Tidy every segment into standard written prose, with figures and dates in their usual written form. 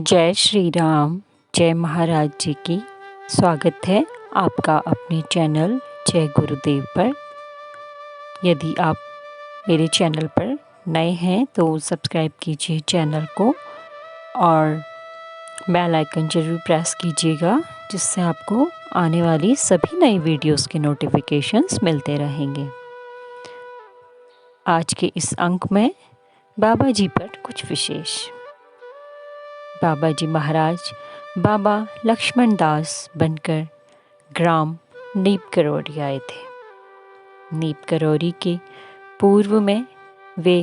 जय श्री राम, जय महाराज जी की। स्वागत है आपका अपने चैनल जय गुरुदेव पर। यदि आप मेरे चैनल पर नए हैं तो सब्सक्राइब कीजिए चैनल को और बेल आइकन ज़रूर प्रेस कीजिएगा, जिससे आपको आने वाली सभी नई वीडियोस के नोटिफिकेशंस मिलते रहेंगे। आज के इस अंक में बाबा जी पर कुछ विशेष। बाबा जी महाराज बाबा लक्ष्मण दास बनकर ग्राम नीप करौरी आए थे। नीप करौरी के पूर्व में वे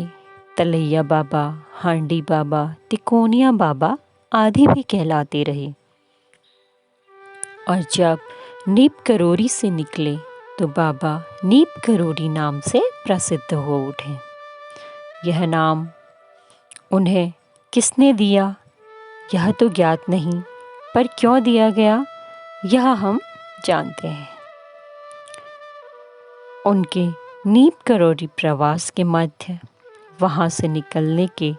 तलैया बाबा, हांडी बाबा, तिकोनिया बाबा आदि भी कहलाते रहे। और जब नीप करौरी से निकले तो बाबा नीप करौरी नाम से प्रसिद्ध हो उठे। यह नाम उन्हें किसने दिया यह तो ज्ञात नहीं, पर क्यों दिया गया यह हम जानते हैं। उनके नीप करौरी प्रवास के मध्य वहां से निकलने के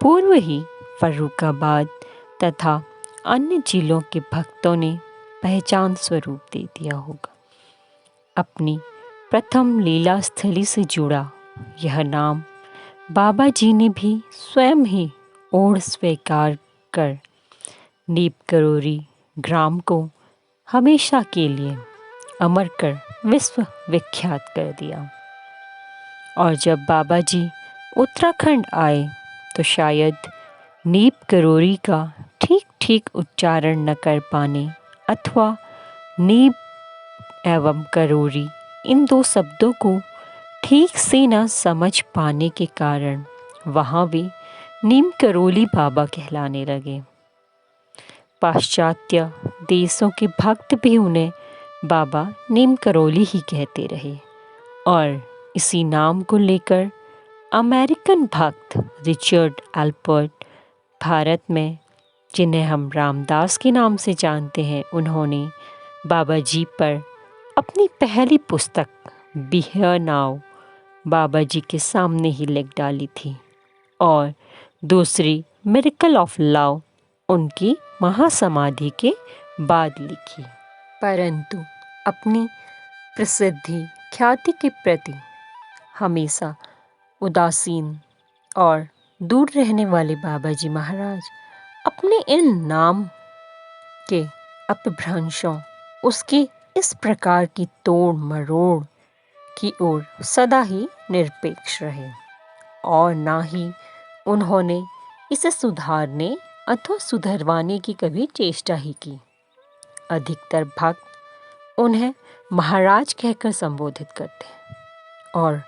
पूर्व ही फर्रुखाबाद तथा अन्य जिलों के भक्तों ने पहचान स्वरूप दे दिया होगा। अपनी प्रथम लीला स्थली से जुड़ा यह नाम बाबा जी ने भी स्वयं ही ओढ़ स्वीकार कर नीप करौरी ग्राम को हमेशा के लिए अमर कर विश्व विख्यात कर दिया। और जब बाबा जी उत्तराखंड आए तो शायद नीप करौरी का ठीक ठीक उच्चारण न कर पाने अथवा नीप एवं करौरी इन दो शब्दों को ठीक से न समझ पाने के कारण वहाँ भी नीम करौली बाबा कहलाने लगे। पाश्चात्य देशों के भक्त भी उन्हें बाबा नीम करौली ही कहते रहे और इसी नाम को लेकर अमेरिकन भक्त रिचर्ड एल्पर्ट भारत में, जिन्हें हम रामदास के नाम से जानते हैं, उन्होंने बाबा जी पर अपनी पहली पुस्तक बी हियर नाउ बाबा जी के सामने ही लिख डाली थी और दूसरी मिरेकल ऑफ लव उनकी महासमाधि के बाद लिखी। परंतु अपनी प्रसिद्धि ख्याति के प्रति हमेशा उदासीन और दूर रहने वाले बाबा जी महाराज अपने इन नाम के अपभ्रंशों, उसकी इस प्रकार की तोड़ मरोड़ की ओर सदा ही निरपेक्ष रहे और ना ही उन्होंने इसे सुधारने अथवा सुधरवाने की कभी चेष्टा ही की। अधिकतर भक्त उन्हें महाराज कहकर संबोधित करते और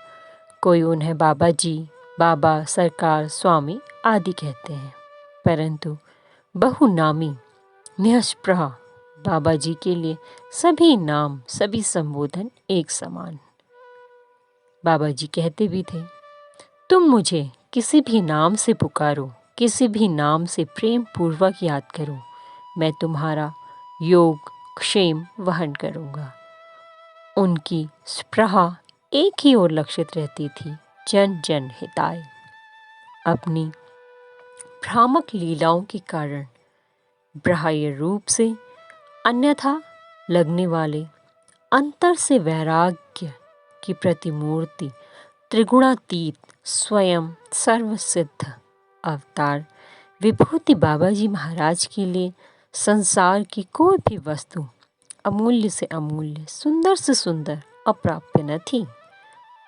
कोई उन्हें बाबा जी, बाबा, सरकार, स्वामी आदि कहते हैं, परंतु बहुनामी निष्प्रह बाबा जी के लिए सभी नाम, सभी संबोधन एक समान। बाबा जी कहते भी थे, तुम मुझे किसी भी नाम से पुकारो, किसी भी नाम से प्रेम पूर्वक याद करो, मैं तुम्हारा योग क्षेम वहन करूँगा। उनकी स्पृहा एक ही ओर लक्षित रहती थी, जन जन हिताय। अपनी भ्रामक लीलाओं के कारण बाह्य रूप से अन्यथा लगने वाले अंतर से वैराग्य की प्रतिमूर्ति त्रिगुणातीत स्वयं सर्वसिद्ध अवतार विभूति बाबा जी महाराज के लिए संसार की कोई भी वस्तु अमूल्य से अमूल्य, सुंदर से सुंदर, अप्राप्य न थी,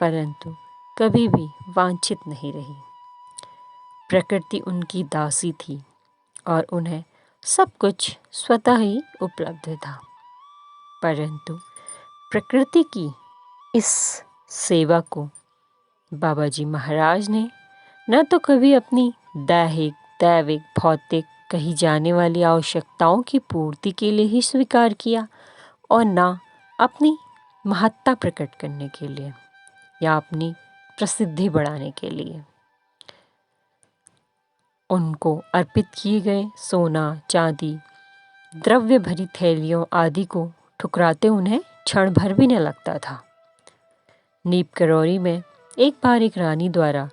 परंतु कभी भी वांछित नहीं रही। प्रकृति उनकी दासी थी और उन्हें सब कुछ स्वतः ही उपलब्ध था, परंतु प्रकृति की इस सेवा को बाबा जी महाराज ने न तो कभी अपनी दैहिक, दैविक, भौतिक कही जाने वाली आवश्यकताओं की पूर्ति के लिए ही स्वीकार किया और न अपनी महत्ता प्रकट करने के लिए या अपनी प्रसिद्धि बढ़ाने के लिए। उनको अर्पित किए गए सोना, चांदी, द्रव्य भरी थैलियों आदि को ठुकराते उन्हें क्षण भर भी न लगता था। नीप करौरी में एक बार एक रानी द्वारा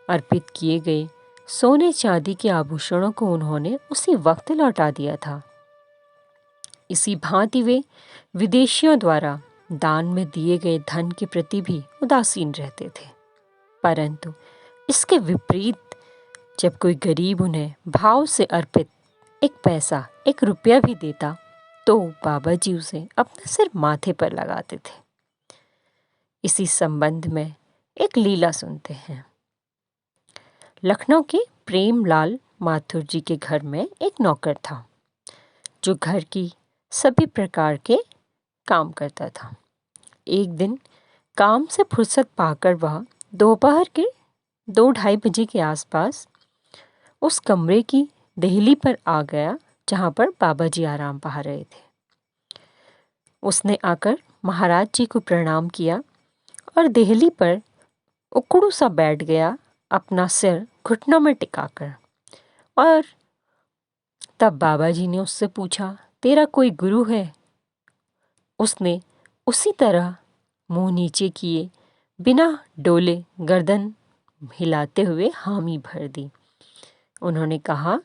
अर्पित किए गए सोने चांदी के आभूषणों को उन्होंने उसी वक्त लौटा दिया था। इसी भांति वे विदेशियों द्वारा दान में दिए गए धन के प्रति भी उदासीन रहते थे। परंतु इसके विपरीत जब कोई गरीब उन्हें भाव से अर्पित एक पैसा, एक रुपया भी देता तो बाबा जी उसे अपने सिर माथे पर लगाते थे। इसी संबंध में एक लीला सुनते हैं। लखनऊ के प्रेमलाल माथुर जी के घर में एक नौकर था जो घर की सभी प्रकार के काम करता था। एक दिन काम से फुर्सत पाकर वह दोपहर के 2-2:30 बजे के आसपास उस कमरे की देहली पर आ गया जहाँ पर बाबा जी आराम पा रहे थे। उसने आकर महाराज जी को प्रणाम किया और देहली पर उकड़ू सा बैठ गया, अपना सिर घुटनों में टिकाकर। और तब बाबा जी ने उससे पूछा, तेरा कोई गुरु है? उसने उसी तरह मुंह नीचे किए बिना डोले गर्दन हिलाते हुए हामी भर दी। उन्होंने कहा,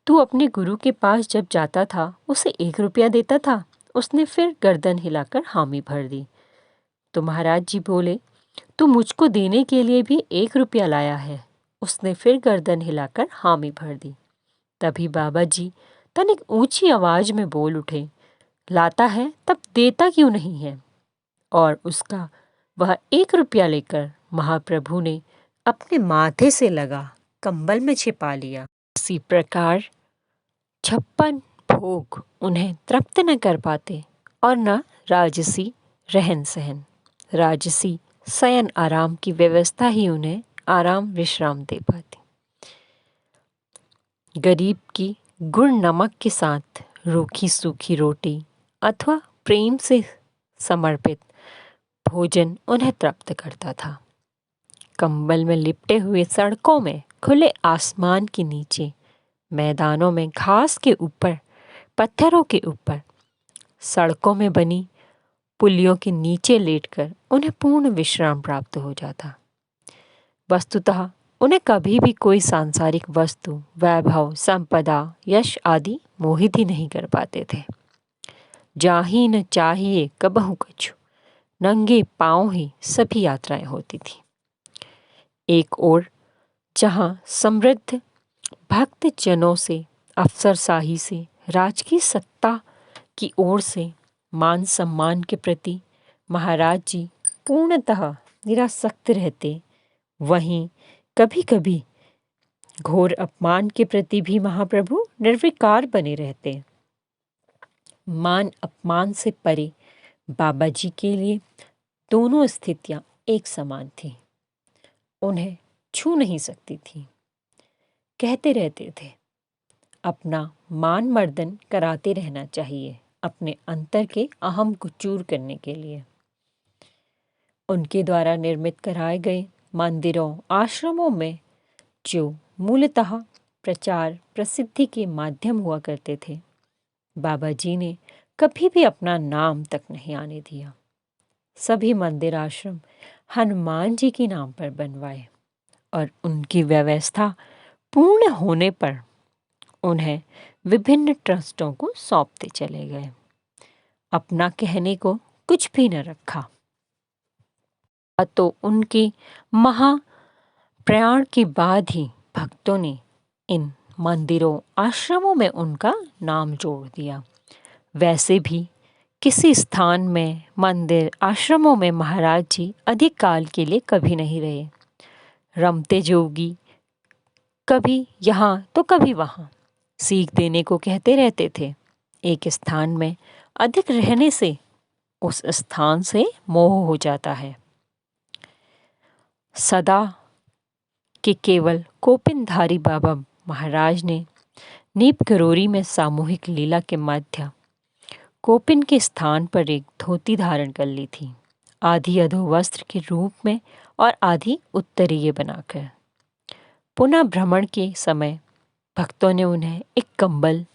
तू अपने गुरु के पास जब जाता था उसे 1 रुपया देता था। उसने फिर गर्दन हिलाकर हामी भर दी। तो महाराज जी बोले, तू मुझको देने के लिए भी 1 रुपया लाया है। उसने फिर गर्दन हिलाकर हामी भर दी। तभी बाबा जी तनिक ऊंची आवाज में बोल उठे, लाता है तब देता क्यों नहीं है? और उसका वह 1 रुपया लेकर महाप्रभु ने अपने माथे से लगा कंबल में छिपा लिया। इसी प्रकार 56 भोग उन्हें तृप्त न कर पाते और न राजसी रहन सहन, राजसी शयन आराम की व्यवस्था ही उन्हें आराम विश्राम दे पाती। गरीब की गुड़ नमक के साथ रूखी सूखी रोटी अथवा प्रेम से समर्पित भोजन उन्हें तृप्त करता था। कंबल में लिपटे हुए सड़कों में, खुले आसमान के नीचे, मैदानों में घास के ऊपर, पत्थरों के ऊपर, सड़कों में बनी पुलियों के नीचे लेटकर उन्हें पूर्ण विश्राम प्राप्त हो जाता। वस्तुतः उन्हें कभी भी कोई सांसारिक वस्तु, वैभव, संपदा, यश आदि मोहित ही नहीं कर पाते थे। जाही न चाहिए कबहु कछु, नंगे पांव ही सभी यात्राएं होती थी। एक ओर जहां समृद्ध भक्त जनों से, अफसरशाही से, राजकीय सत्ता की ओर से मान सम्मान के प्रति महाराज जी पूर्णतः निरासक्त रहते, वहीं कभी कभी घोर अपमान के प्रति भी महाप्रभु निर्विकार बने रहते। मान अपमान से परे बाबा जी के लिए दोनों स्थितियां एक समान थी, उन्हें छू नहीं सकती थी। कहते रहते थे, अपना मान मर्दन कराते रहना चाहिए अपने अंतर के अहम को चूर करने के लिए। उनके द्वारा निर्मित कराए गए मंदिरों, आश्रमों में जो मूलतः प्रचार प्रसिद्धि के माध्यम हुआ करते थे, बाबा जी ने कभी भी अपना नाम तक नहीं आने दिया। सभी मंदिर आश्रम हनुमान जी के नाम पर बनवाए और उनकी व्यवस्था पूर्ण होने पर उन्हें विभिन्न ट्रस्टों को सौंपते चले गए। अपना कहने को कुछ भी न रखा। तो उनके महाप्रयाण के बाद ही भक्तों ने इन मंदिरों, आश्रमों में उनका नाम जोड़ दिया। वैसे भी किसी स्थान में, मंदिर, आश्रमों में महाराज जी अधिक काल के लिए कभी नहीं रहे। रमते जोगी कभी यहाँ तो कभी वहाँ सीख देने को कहते रहते थे। एक स्थान में अधिक रहने से उस स्थान से मोह हो जाता है। सदा के केवल कोपिनधारी बाबा महाराज ने नीप करोरी में सामूहिक लीला के मध्य कोपिन के स्थान पर एक धोती धारण कर ली थी, आधी अधोवस्त्र के रूप में और आधी उत्तरीय बनाकर। पुनः भ्रमण के समय भक्तों ने उन्हें एक कंबल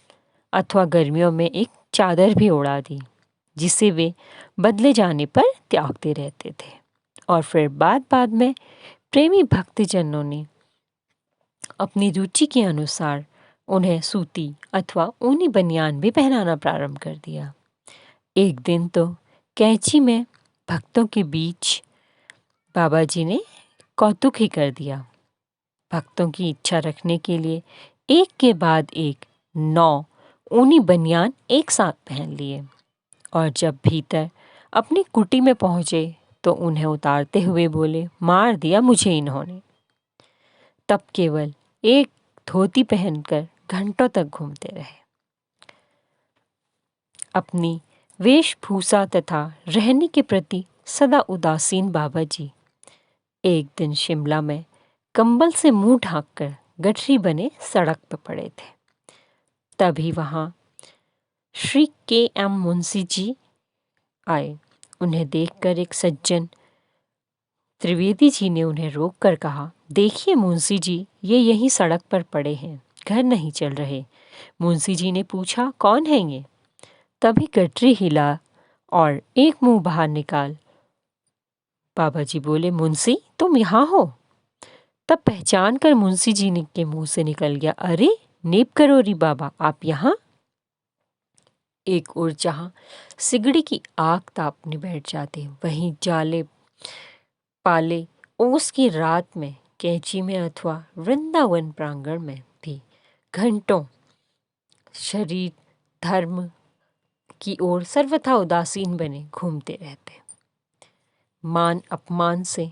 अथवा गर्मियों में एक चादर भी ओढ़ा दी, जिसे वे बदले जाने पर त्यागते रहते थे। और फिर बाद में प्रेमी भक्तजनों ने अपनी रुचि के अनुसार उन्हें सूती अथवा ऊनी बनियान भी पहनाना प्रारंभ कर दिया। एक दिन तो कैंची में भक्तों के बीच बाबा जी ने कौतुक ही कर दिया। भक्तों की इच्छा रखने के लिए एक के बाद एक 9 ऊनी बनियान एक साथ पहन लिए और जब भीतर अपनी कुटी में पहुंचे तो उन्हें उतारते हुए बोले, मार दिया मुझे इन्होंने। तब केवल एक धोती पहनकर घंटों तक घूमते रहे। अपनी वेशभूषा तथा रहने के प्रति सदा उदासीन बाबा जी एक दिन शिमला में कंबल से मुंह ढांककर गठरी बने सड़क पर पड़े थे। तभी वहां श्री के.एम. मुंशी जी आए। उन्हें देखकर एक सज्जन त्रिवेदी जी ने उन्हें रोककर कहा, देखिए मुंशी जी, ये यहीं सड़क पर पड़े हैं, घर नहीं चल रहे। मुंशी जी ने पूछा, कौन है ये? तभी गठरी हिला और एक मुंह बाहर निकाल बाबा जी बोले, मुंशी तुम यहाँ हो? तब पहचान कर मुंशी जी के मुंह से निकल गया, अरे नेप करोरी बाबा, आप यहाँ? एक ओर जहां सिगड़ी की आग तापने बैठ जाते, वहीं जाले पाले ओस की रात में कैंची में अथवा वृंदावन प्रांगण में भी घंटों शरीर धर्म की ओर सर्वथा उदासीन बने घूमते रहते। मान अपमान से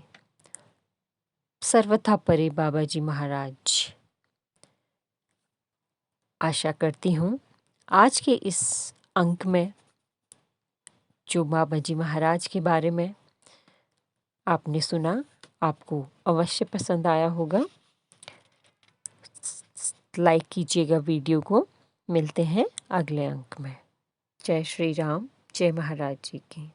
सर्वथा परे बाबा जी महाराज। आशा करती हूँ आज के इस अंक में जो बाबा जी महाराज के बारे में आपने सुना, आपको अवश्य पसंद आया होगा। लाइक कीजिएगा वीडियो को। मिलते हैं अगले अंक में। जय श्री राम, जय महाराज जी की।